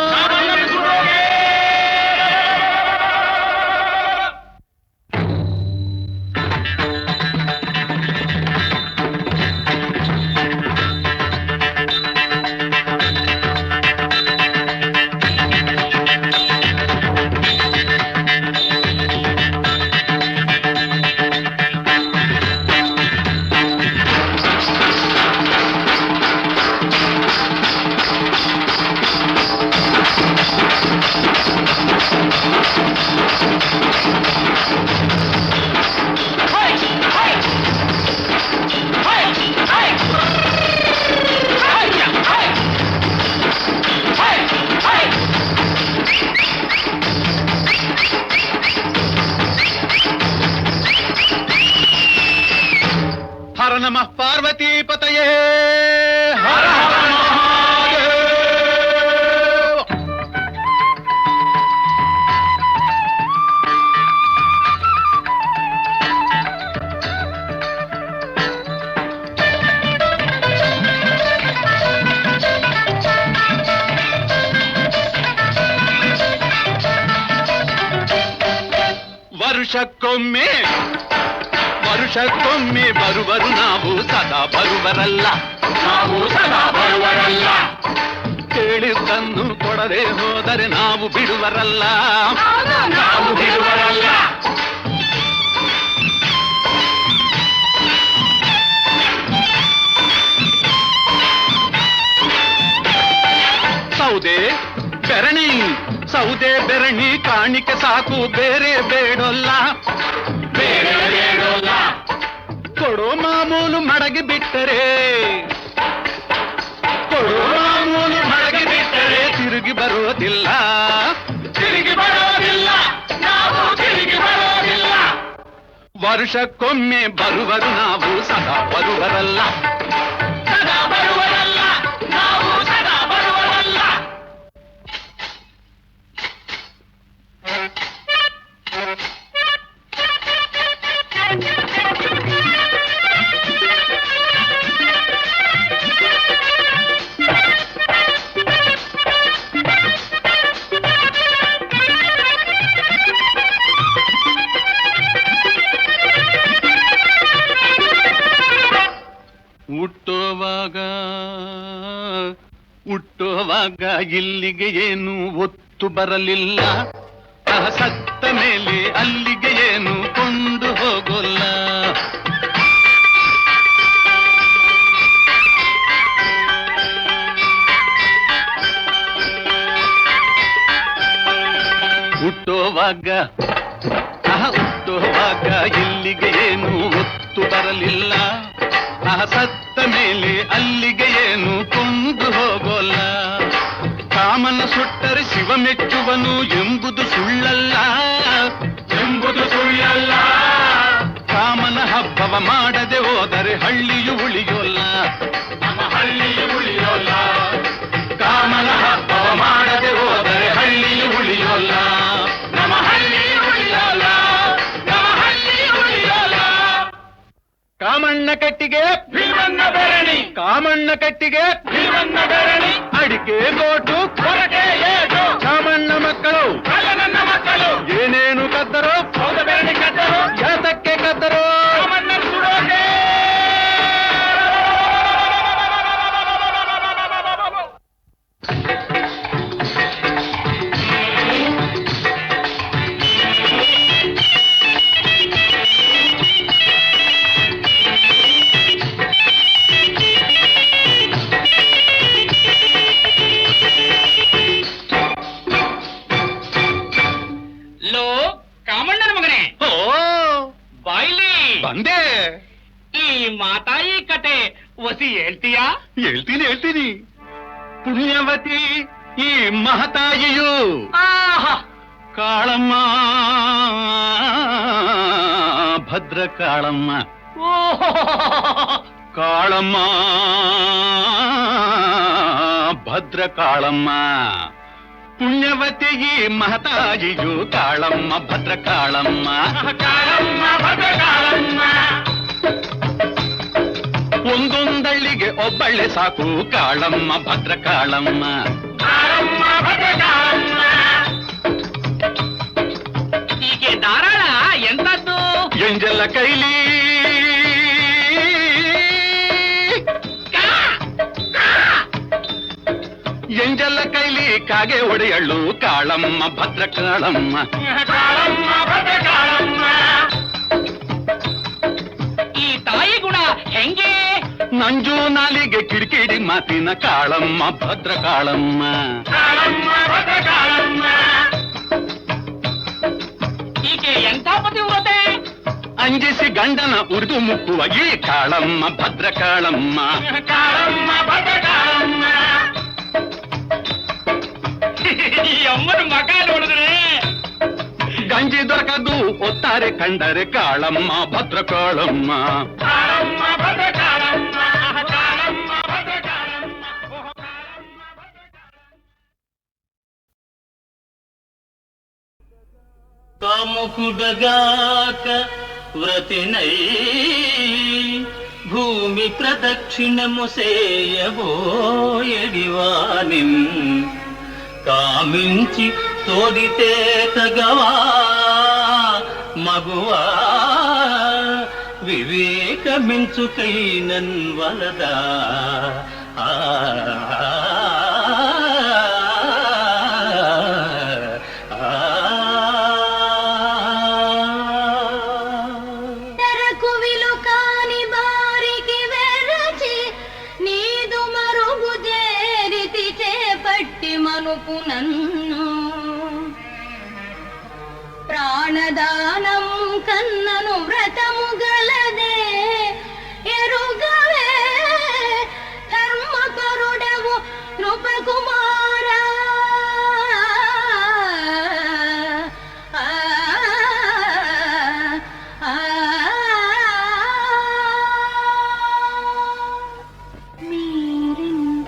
ಹರ ನಮಃ ಪಾರ್ವತಿ ಪತಯೇ ಹರ ಹರ ಮಹಾದೇವ. ವರುಷಕ್ಕೊಮ್ಮೆ ಬರುವರು ನಾವು ಸದಾ ಬರುವರಲ್ಲ, ಕೇಳಿದ್ದನ್ನು ಕೊಡದೆ ಹೋದರೆ ನಾವು ಬಿಡುವರಲ್ಲ. ಸೌದೆ ಬೆರಣಿ ಕಾಣಿಕೆ ಸಾಕು, ಬೇರೆ ಬೇಡೋಲ್ಲ. ಕೊಡೋ ಮಾಮೂಲು ಮಡಗಿ ಬಿಟ್ಟರೆ ತಿರುಗಿ ಬರೋದಿಲ್ಲ. ವರ್ಷಕ್ಕೊಮ್ಮೆ ಬರುವರು ನಾವು ಸದಾ ಬರುವರಲ್ಲ. ಹುಟ್ಟುವಾಗ ಇಲ್ಲಿಗೆ ಏನು ಒತ್ತು ಬರಲಿಲ್ಲ, ಸತ್ತ ಮೇಲೆ ಅಲ್ಲಿಗೆ ಏನು ಕೊಂಡು ಹೋಗೋಲ್ಲ. ಹುಟ್ಟುವಾಗ ಇಲ್ಲಿಗೆ ಏನು ಒತ್ತು ಬರಲಿಲ್ಲ, ಸತ್ತ ಮೇಲೆ ಅಲ್ಲಿಗೆ ಏನು ಕೊಂಡು ಹೋಗೋಲ್ಲ. ಕಾಮನ ಸುಟ್ಟರೆ ಶಿವ ಮೆಚ್ಚುವನು ಎಂಬುದು ಸುಳ್ಳಲ್ಲ, ಕಾಮನ ಹಬ್ಬವ ಮಾಡದೆ ಹೋದರೆ ಹಳ್ಳಿಯು ಉಳಿಯೋಲ್ಲ, ಕಾಮನ ಹಬ್ಬವ ಮಾಡದೆ ಹೋದರೆ ಹಳ್ಳಿಯು ಉಳಿಯೋಲ್ಲ. ಕಾಮಣ್ಣ ಕಟ್ಟಿಗೆ ಭೀಮಣ್ಣ ಬೆರಣಿ, ಕಾಮಣ್ಣ ಕಟ್ಟಿಗೆ ಭೀಮಣ್ಣ ಬೆರಣಿ, ಅಡಿಕೆ ಗೋಟು ಕೊರಟೆ ಏಟು, ಚಾಮಣ್ಣ ಮಕ್ಕಳು ನನ್ನ ಮಕ್ಕಳು ಏನೇನು ಕದ್ದರೋ ಸೌದ ಬೆರಣಿ ಕದ್ದರೋ, ಯಾತಕ್ಕೆ ಕದ್ದರೋ ಕಾಮಣ್ಣ ಸುಡೋಕೆ. ಬಂದೆ.
ಈ ಮಾತಾಯಿ ಕತೆ ವಸಿ ಹೇಳ್ತೀಯಾ?
ಹೇಳ್ತೀನಿ. ಪುಣ್ಯವತಿ ಈ ಮಹತಾಯಿಯು ಕಾಳಮ್ಮ, ಭದ್ರ ಕಾಳಮ್ಮ, ಕಾಳಮ್ಮ ಭದ್ರ ಕಾಳಮ್ಮ. ಪುಣ್ಯವತಿ ಈ ಮಹತಾಯಿಯು ಕಾಳಮ್ಮ, ಭದ್ರ ಕಾಳಮ್ಮ, ಕಾಳಮ್ಮ ಭದ್ರ ಕಾಳಮ್ಮ. ಒಂದೊಂದಳ್ಳಿಗೆ ಒಬ್ಬಳ್ಳೆ ಸಾಕು ಕಾಳಮ್ಮ, ಭದ್ರ ಕಾಳಮ್ಮ, ಕಾಳಮ್ಮ ಭದ್ರ ಕಾಳಮ್ಮ.
ಹೀಗೆ ಧಾರಾಳ ಎಂತದ್ದು?
ಎಂಜೆಲ್ಲ ಕೈಲಿ ಎಂಜೆಲ್ಲ ಕೈಲಿ ಕಾಗೆ ಒಡೆಯಳು ಕಾಳಮ್ಮ, ಭದ್ರ ಕಾಳಮ್ಮ, ಕಾಳಮ್ಮ ಭದ್ರ ಕಾಳಮ್ಮ.
ಈ ತಾಯಿ ಗುಣ ಹೆಂಗೆ?
ನಂಜು ನಾಲಿಗೆ ಕಿರಿಕಿರಿ ಮಾತಿನ ಕಾಳಮ್ಮ, ಭದ್ರ ಕಾಳಮ್ಮ, ಕಾಳಮ್ಮ ಭದ್ರ ಕಾಳಮ್ಮ.
ಹೀಗೆ ಎಂಥ ಪತಿವ್ರತೆ?
ಅಂಜಿಸಿ ಗಂಡನ ಉರಿದು ಮುಕ್ಕುವ ಈ ಕಾಳಮ್ಮ, ಭದ್ರ ಕಾಳಮ್ಮ, ಕಾಳಮ್ಮ ಭದ್ರ ಕಾಳಮ್ಮ.
ಈ ಅಮ್ಮನ ಮಗ ನೋಡಿದ್ರೆ
ಗಂಜಿ ದೊರಕದು ಒತ್ತಾರೆ ಕಂಡರೆ ಕಾಳಮ್ಮ, ಭದ್ರ ಕಾಳಮ್ಮ, ಕಾಳಮ್ಮ ಭದ್ರ ಕಾಳಮ್ಮ, ಕಾಳಮ್ಮ ಭದ್ರ ಕಾಳಮ್ಮ.
ಕಾಮುಕುಡಗಾಕ ವ್ರತಿನೈ ಭೂಮಿ ಪ್ರದಕ್ಷಿಣ ముసేయబోయడివానిం కామించి తోడితే తగవా మగువా వివేకమించుకైనన్ వలదా
నన్ను ప్రాణదానం కన్నను వ్రతము గలదే ఎరుగవే ధర్మపరుడవు నృపకుమార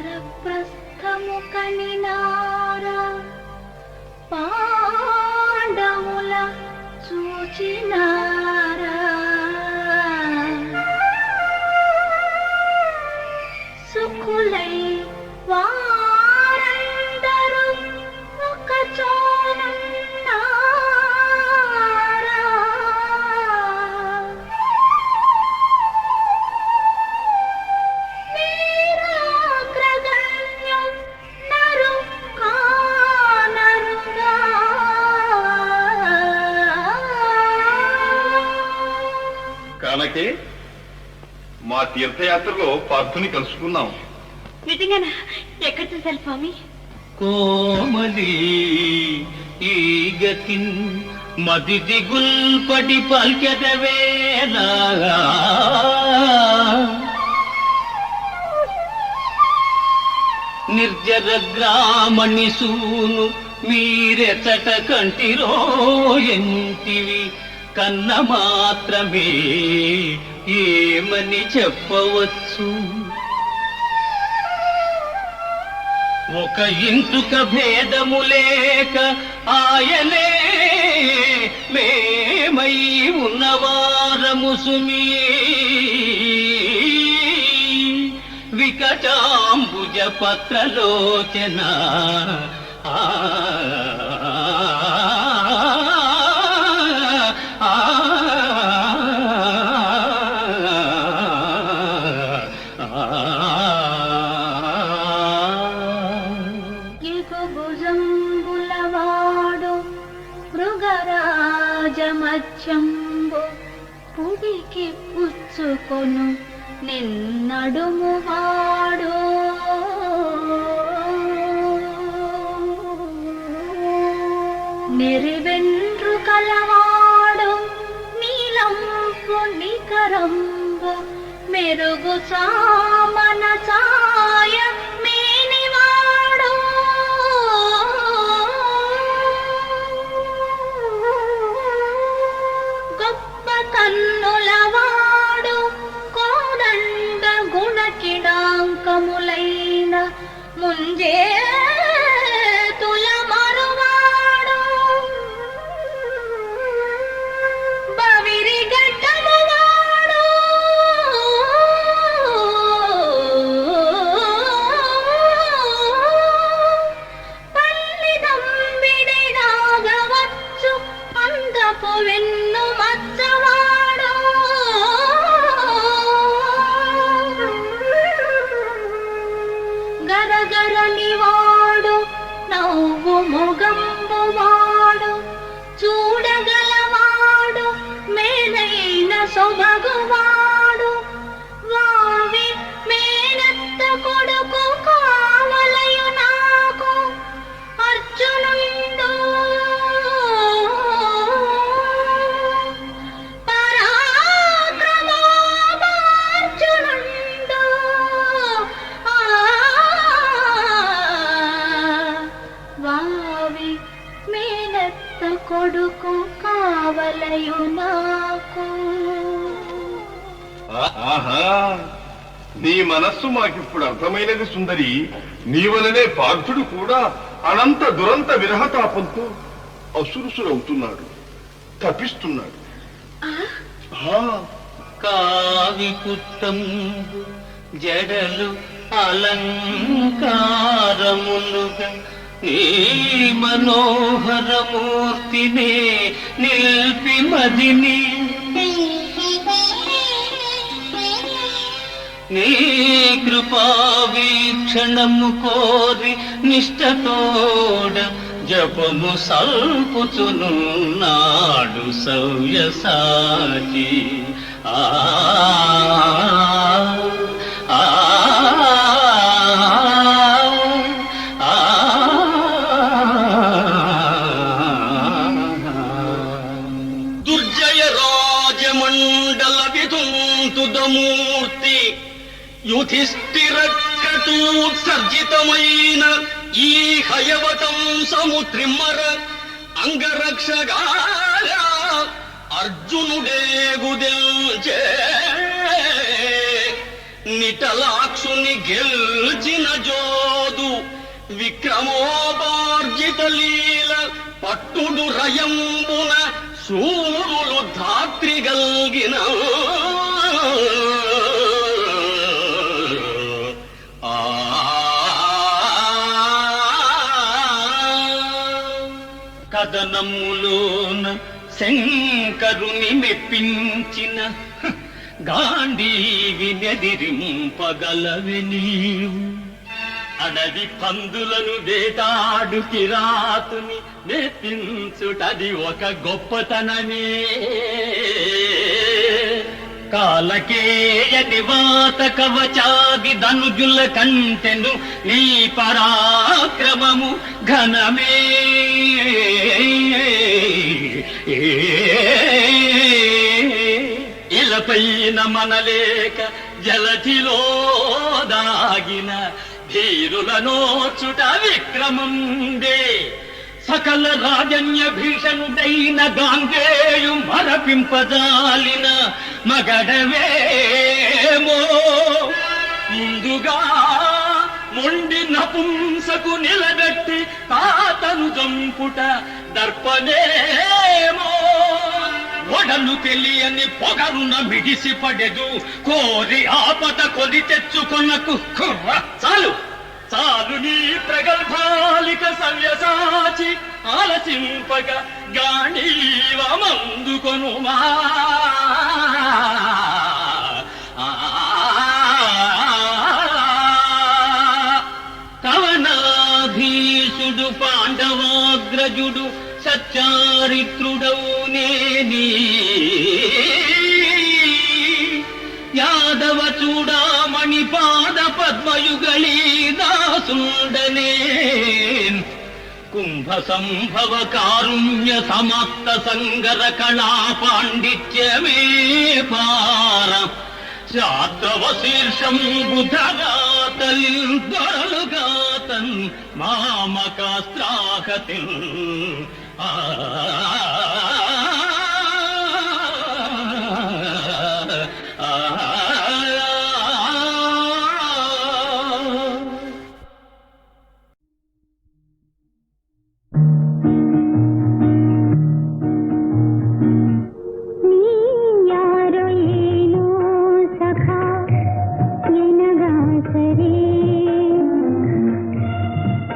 మీరింద్రప్రస్థము కనినారా పాండవుల చూచినారా
జానకి, మా తీర్థయాత్రలో పార్థుని కలుసుకున్నాం.
నిజంగానా? ఎక్కడ చూసారు స్వామి?
కోమలి ఈ గతిన్ మది దిగుల్పడి పల్కెదవేలా నిర్జర గ్రామణి సూను మీరెచట కంటిరో ఎంటివి కన్న మాత్రమే ఏమని చెప్పవచ్చు. ఒక ఇంటుక భేదము లేక ఆయనే మేమై ఉన్నవారము సుమీ వికటాంబుజ పత్రలోచన
భుజంబులవాడు మృగరాజమత్యంబు పుడికి పుచ్చుకొను నిన్నడుము వాడు నెరివెండ్రు కలవాడు నీలంపు నికరంబు మెరుగు సామన ఛాయ మేనివాడు గొప్ప కన్నులవాడు కోదండ గుణకిడాంకములైన ముంజే తుల మరువాడు బవిరి గడ్డమువాడు పల్లిదంబిడిదాగవచ్చు అందపు వెన్ను మచ్చవాడు గరగరనివాడు నవ్వు మొగంబువాడు చూడగలవాడు మేలైన సొబగువాడు వావి మేనత్త కొడుకు కావలయు నాకు అర్జునుండు పరాక్రమోపార్జునుండు వావి మేనత్త కొడుకు కావలయు నాకు.
ఆహా, నీ మనస్సు మాకిప్పుడు అర్థమైనది సుందరి. నీ వలనే పార్థుడు కూడా అనంత దురంత విరహతాపంతో అసురుసురవుతున్నాడు, తపిస్తున్నాడు.
కావి పుట్టంబు జడలు అలంకారములుగా నీ మనోహరమూర్తినే నిల్పి మదిని నీ కృపా వీక్షణము కోరి నిష్టతోడ జపము సల్పుచునున్నాడు సవ్యసాచి. ఆ ఆ దుర్జయ రాజమండల విధుంతుదమూర్తి యుధిష్ఠిర క్రతూత్సర్జితమైన ఈ హయవతం సముద్రిమ్మర అంగరక్షగా అర్జునుడే గుదిల్చే నిటలాక్షుని గెల్చిన జోదు విక్రమోపార్జిత లీల పట్టుడు రయంబున సూరులు ధాత్రిగల్గిన కథనములోన శంకరుని మెప్పించిన గాంధీవి నెదిరింపగలవి నీవు. అడవి పందులను వేటాడు కిరాతుని మెప్పించుటది ఒక గొప్పతనమే. కాలకేయటి వాత కవచాది ధనుజుల కంటెను నీ పరాక్రమము ఘనమే. ఇలపైన మనలేక జలధిలో దాగిన ధీరుల నోచుట విక్రమందే. సకల రాజన్య భీషణుడైన గాంగేయు మరపింపజాలిన మగడవేమో. ముందుగా మొండి నపుంసకు నిలబెట్టి తాతను చంపుట దర్పనేమో. ఒడలు తెలియని పొగరున మిడిసి పడెదు కోరి ఆపద కొని తెచ్చుకొనకు. చాలు చాలు నీ ప్రగల్భాలిక సవ్యసాచి ఆలసింపక గాంధీవమందుకొనుమా. కవనాధీశుడు పాండవాగ్రజుడు సచ్చారిత్రుడౌనేని యాదవ చూడామణి పాద పద్మయుగళీ దాసుండనే. కుంభ సంభవ కారుణ్య సమాప్త సంగర కళా పాండిత్యమే పార. శాతవ శీర్షం బుధగాతల్ దొరలుగాతన్ మామకాస్త్రాహతిల్.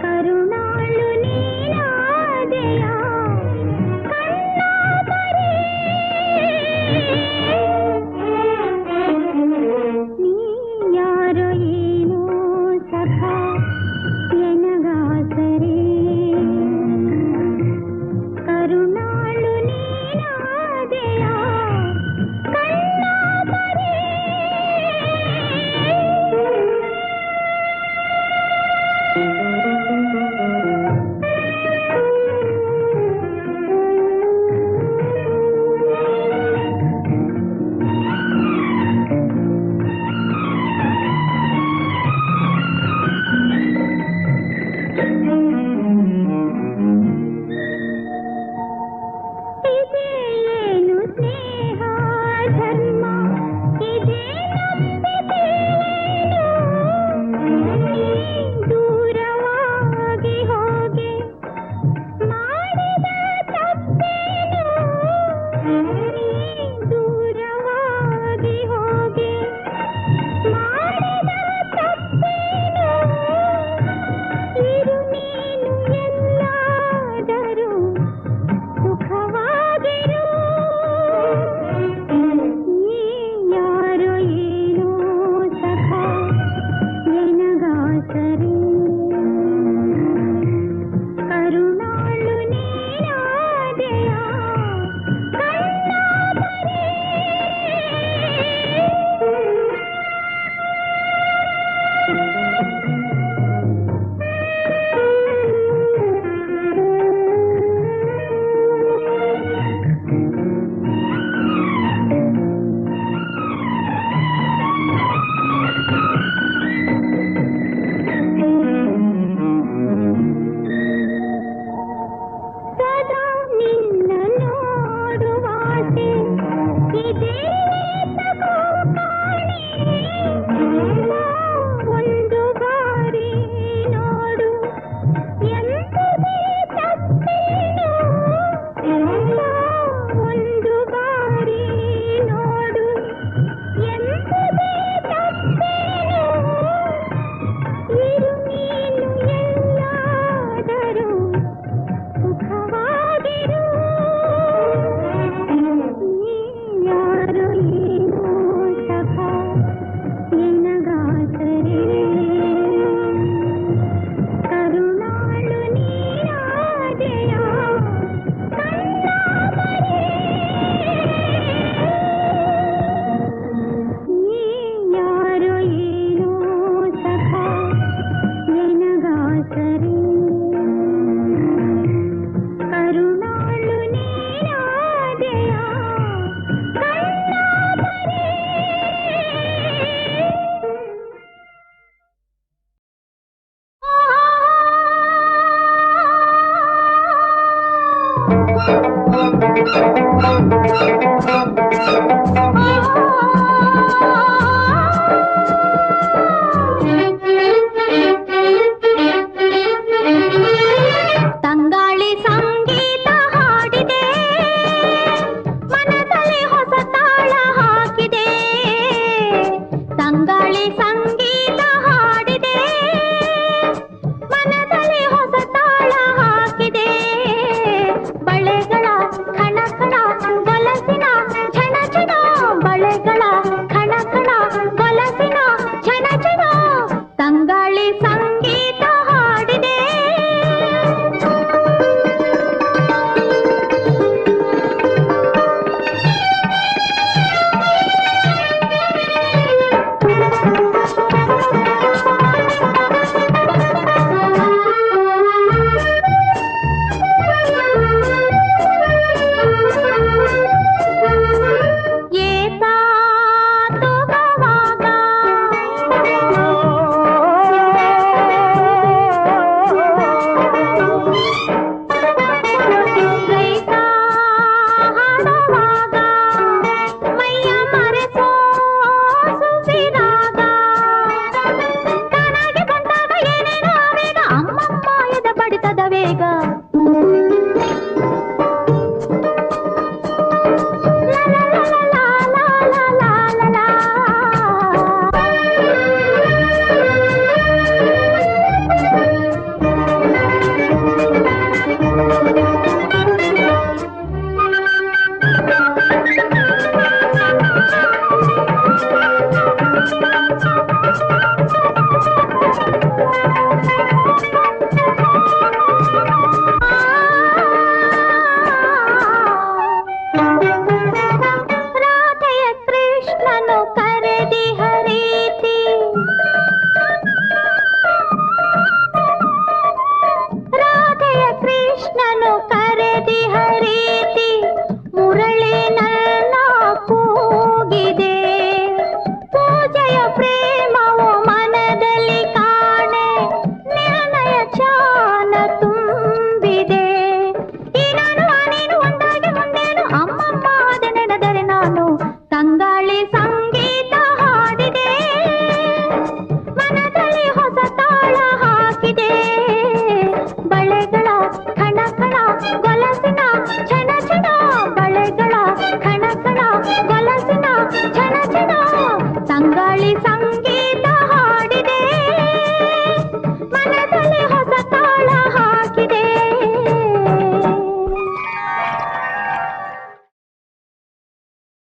కరుణాళు నీనాదయా కన్నా